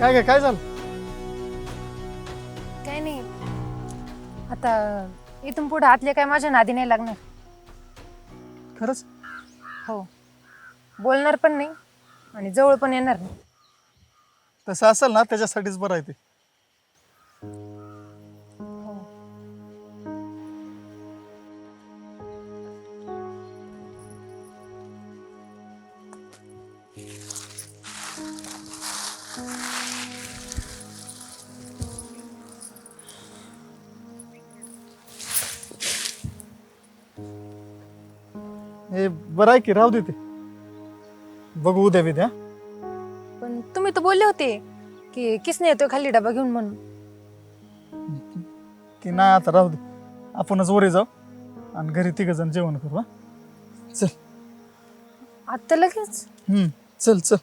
काय झालं? काही नाही. आता इथून पुढे आतले काय माझ्या नादी नाही लागणार. खरंच? हो, बोलणार पण नाही आणि जवळ पण येणार नाही. तसं असेल ना त्याच्यासाठीच बरं आहे ते. हो. हे बरं आहे की राहू दे ते. बघू उद्या बिद्या. पण तुम्ही तर बोलले होते की किसने येतोय खाली डबा घेऊन म्हणून. की नाही आता राहू दे. आपणच वरे जाऊ आणि घरी तिघ जण जेवण करू. हा चल. आता लगेच? चल चल.